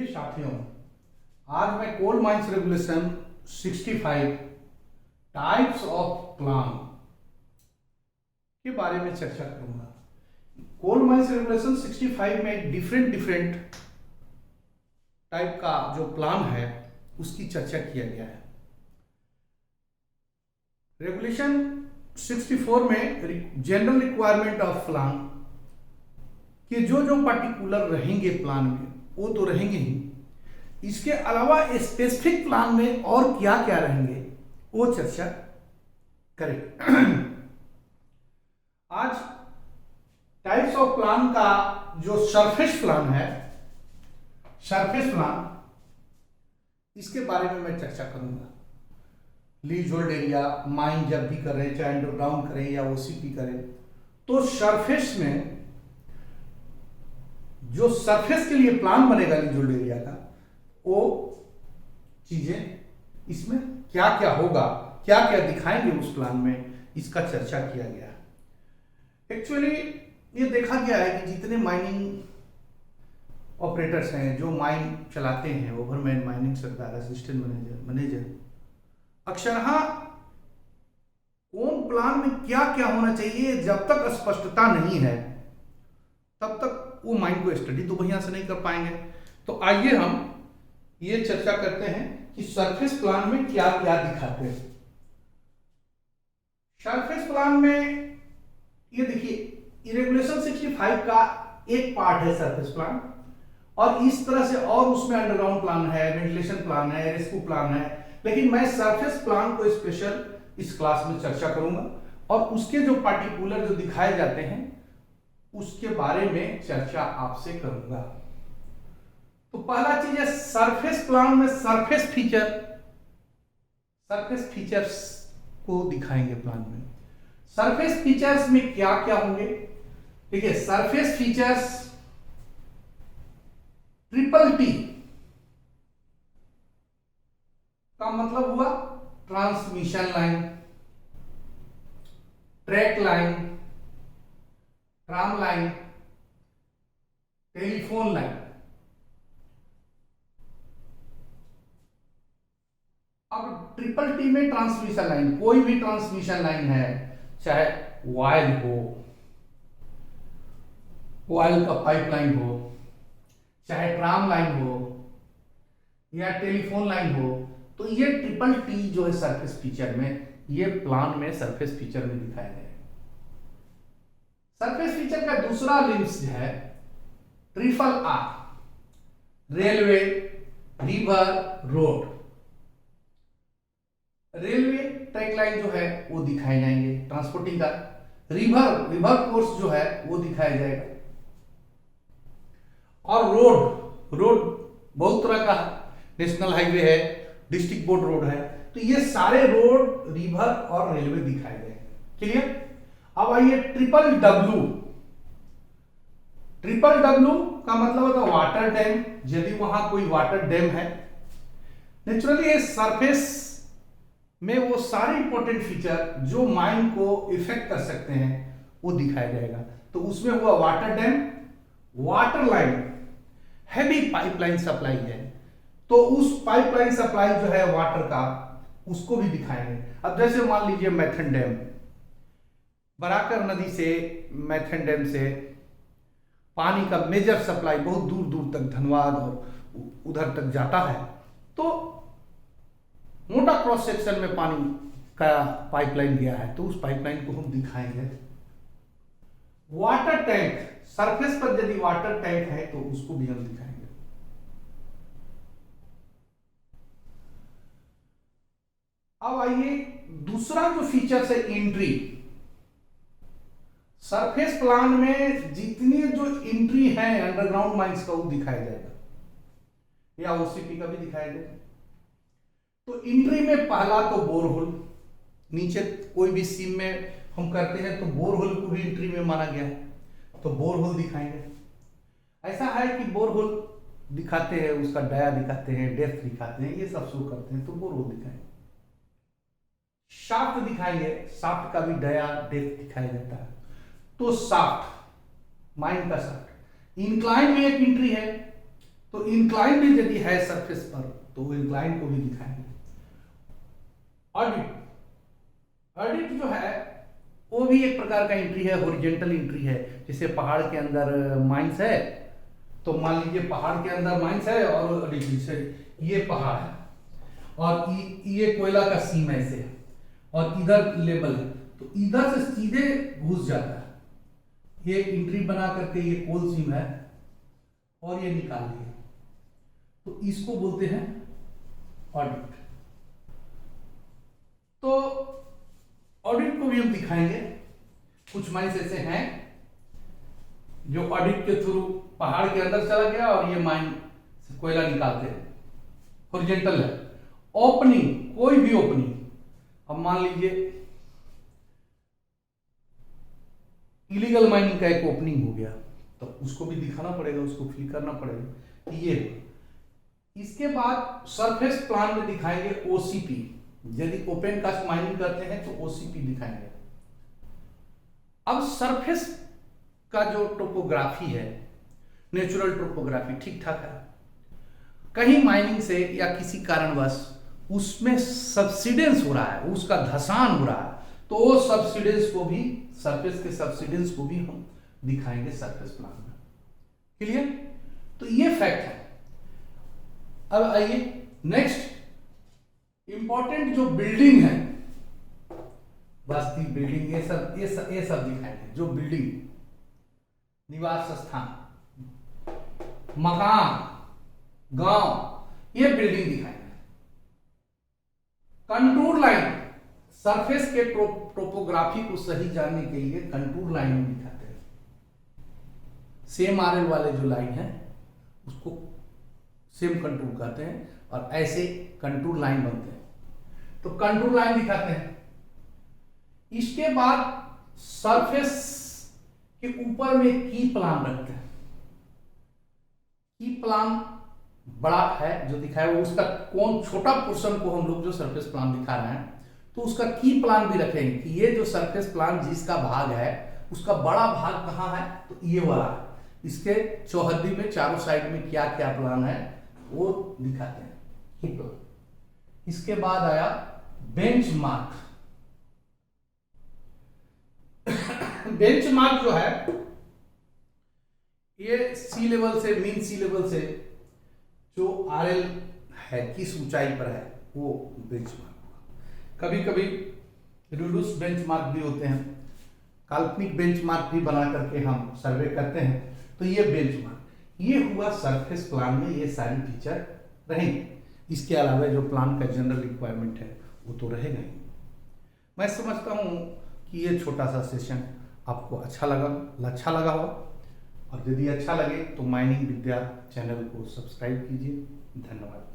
साथियों, आज मैं coal mines regulation 65 types of plan के बारे में चर्चा करूंगा। कोल माइंस रेगुलेशन 65 में डिफरेंट टाइप का जो प्लान है उसकी चर्चा किया गया है। रेगुलेशन 64 में जनरल रिक्वायरमेंट ऑफ प्लान कि जो पर्टिकुलर रहेंगे प्लान में वो तो रहेंगे ही, इसके अलावा स्पेसिफिक प्लान में और क्या क्या रहेंगे वो चर्चा करें। आज टाइप्स ऑफ प्लान का जो सरफेस प्लान है, सरफेस प्लान, इसके बारे में मैं चर्चा करूंगा। लीज होल्ड एरिया माइन जब भी करें, चाहे अंडरग्राउंड करें या ओसीपी करें, तो सरफेस में जो सरफेस के लिए प्लान बनेगा लीज होल्ड एरिया का, वो चीजें इसमें क्या क्या होगा, क्या क्या दिखाएंगे उस प्लान में, इसका चर्चा किया गया है। एक्चुअली ये देखा गया है कि जितने माइनिंग ऑपरेटर्स हैं जो माइन चलाते हैं, ओवरमैन, माइनिंग सरदार, असिस्टेंट मैनेजर, अक्सरहा कौन प्लान में क्या क्या होना चाहिए जब तक स्पष्टता नहीं है तब तक वो माइंड को स्टडी तो बढ़िया से नहीं कर पाएंगे। तो आइए हम ये चर्चा करते हैं कि सरफेस प्लान में क्या क्या दिखाते हैं। सरफेस प्लान में ये देखिए, रेगुलेशन 65 का एक पार्ट है सरफेस प्लान, और इस तरह से और उसमें अंडरग्राउंड प्लान है, वेंटिलेशन प्लान है, रेस्क्यू प्लान है, लेकिन मैं सरफेस प्लान को स्पेशल इस क्लास में चर्चा करूंगा और उसके जो पार्टिकुलर जो दिखाए जाते हैं उसके बारे में चर्चा आपसे करूंगा। तो पहला चीज है सरफेस प्लान में सरफेस फीचर्स को दिखाएंगे प्लान में। सरफेस फीचर्स में क्या क्या होंगे? देखिए, सरफेस फीचर्स ट्रिपल टी का मतलब हुआ transmission line, track line, tram line, telephone line. अब ट्रिपल टी में ट्रांसमिशन लाइन, कोई भी ट्रांसमिशन लाइन है, चाहे वायर हो, ऑयल का पाइपलाइन हो, चाहे ट्राम लाइन हो या टेलीफोन लाइन हो, तो ये ट्रिपल टी जो है सरफेस फीचर में, ये प्लान में सरफेस फीचर में दिखाया गया है। सरफेस फीचर का दूसरा लिम्स है triple R, railway, river, road. Railway track line जो है वो दिखाए जाएंगे ट्रांसपोर्टिंग का, रिवर कोर्स जो है वो दिखाया जाएगा, और रोड बहुत तरह का, नेशनल हाईवे है, डिस्ट्रिक्ट बोर्ड रोड है, तो ये सारे रोड, रिवर और रेलवे दिखाए जाएंगे। क्लियर? अब आइए ट्रिपल डब्ल्यू का मतलब होता है वाटर डैम। यदि वहां कोई वाटर डैम है, नेचुरली सरफेस में वो सारे इंपॉर्टेंट फीचर जो माइन को इफेक्ट कर सकते हैं वो दिखाया जाएगा। तो उसमें हुआ water dam, water line, heavy pipeline supply है, तो उस पाइपलाइन सप्लाई जो है वाटर का, उसको भी दिखाएंगे। अब जैसे मान लीजिए मैथन डैम, बराकर नदी से, मैथन डैम से पानी का मेजर सप्लाई बहुत दूर दूर तक धनबाद और उधर तक जाता है, तो मोटा क्रॉस सेक्शन में पानी का पाइपलाइन गया है, तो उस पाइपलाइन को हम दिखाएंगे। वाटर टैंक, सरफेस पर यदि वाटर टैंक है तो उसको भी हम दिखाएंगे। अब आइए दूसरा जो फीचर है एंट्री। सरफेस प्लान में जितनी जो एंट्री है अंडरग्राउंड माइंस का वो दिखाया जाएगा, या ओसीपी का भी दिखाया जाएगा। तो एंट्री में पहला तो बोरहोल, नीचे कोई भी सीम में हम करते हैं तो बोरहोल को भी एंट्री में माना गया है, तो बोरहोल दिखाएंगे। ऐसा है कि बोरहोल दिखाते हैं, उसका डाया दिखाते हैं, डेप्थ दिखाते हैं, ये सब शो करते हैं, तो बोरहोल दिखाएंगे। शाफ्ट दिखाएंगे, शाफ्ट का भी डाया, डेप्थ दिखाया जाता है। तो शाफ्ट, माइन का शाफ्ट, इंक्लाइन में एक एंट्री है, तो इंक्लाइन भी यदि है सरफेस पर तो वो इंक्लाइन को भी दिखाएंगे। ऑडिट, ऑडिट जो है वो भी एक प्रकार का एंट्री है, हॉरिजॉन्टल एंट्री है। जैसे पहाड़ के अंदर माइंस है, तो मान लीजिए पहाड़ के अंदर माइंस है और ये पहाड़ है और ये कोयला का सीम ऐसे है और इधर लेवल है, तो इधर से सीधे घुस जाता है। ये एंट्री बना करके ये कोल सीम है और ये निकाल लिया, तो इसको बोलते हैं ऑडिट। तो ऑडिट को भी हम दिखाएंगे। कुछ माइंस ऐसे हैं जो ऑडिट के थ्रू पहाड़ के अंदर चला गया और ये माइन से कोयला निकालते हैं, हॉरिजॉन्टल है। ओपनिंग, कोई भी ओपनिंग, अब मान लीजिए इलीगल माइनिंग का एक ओपनिंग हो गया, तो उसको भी दिखाना पड़ेगा, उसको फिल करना पड़ेगा। ये इसके बाद सरफेस प्लान में दिखाएंगे ओसीपी। यदि ओपन कास्ट माइनिंग करते हैं तो ओसीपी दिखाएंगे। अब सरफेस का जो टोपोग्राफी है, नेचुरल टोपोग्राफी ठीक ठाक है, कहीं माइनिंग से या किसी कारणवश उसमें सब्सिडेंस हो रहा है, उसका धसान हो रहा है, तो वो सब्सिडेंस को भी, सरफेस के सब्सिडेंस को भी हम दिखाएंगे सरफेस प्लान में। क्लियर? तो ये फैक्ट है। अब आइए नेक्स्ट, इंपॉर्टेंट जो बिल्डिंग है, बस्ती बिल्डिंग, ये सब दिखाएंगे। जो बिल्डिंग, निवास स्थान, मकान, गांव, ये बिल्डिंग दिखाएंगे। कंटूर लाइन, सरफेस के टोपोग्राफी को सही जानने के लिए कंटूर लाइन में दिखाते हैं। सेम आरएल वाले जो लाइन है उसको सेम कंटूर कहते हैं और ऐसे कंटूर लाइन बनते हैं, तो कंटूर लाइन दिखाते हैं। इसके बाद सरफेस के ऊपर में की प्लान रखते हैं। की प्लान बड़ा है जो दिखाया वो, उसका कौन छोटा पोर्शन को हम लोग जो सरफेस प्लान दिखा रहे हैं, तो उसका की प्लान भी रखेंगे कि ये जो सरफेस प्लान जिसका भाग है उसका बड़ा भाग कहाँ है, तो ये वाला है। इसके चौहद्दी में चारों साइड में क्या क्या प्लान है वो दिखाते हैं, की प्लान। इसके बाद आया बेंचमार्क। बेंचमार्क जो है ये सी लेवल से, मीन सी लेवल से जो आरएल है किस ऊंचाई पर है वो बेंचमार्क। कभी कभी रिड्यूस बेंचमार्क भी होते हैं, काल्पनिक बेंचमार्क भी बना करके हम सर्वे करते हैं। तो ये बेंचमार्क, ये हुआ सरफेस प्लान में, ये सारी फीचर रहेंगे। इसके अलावा जो प्लान का जनरल रिक्वायरमेंट है वो तो रहेगा ही। मैं समझता हूँ कि ये छोटा सा सेशन आपको अच्छा लगा होगा, और यदि अच्छा लगे तो माइनिंग विद्या चैनल को सब्सक्राइब कीजिए। धन्यवाद।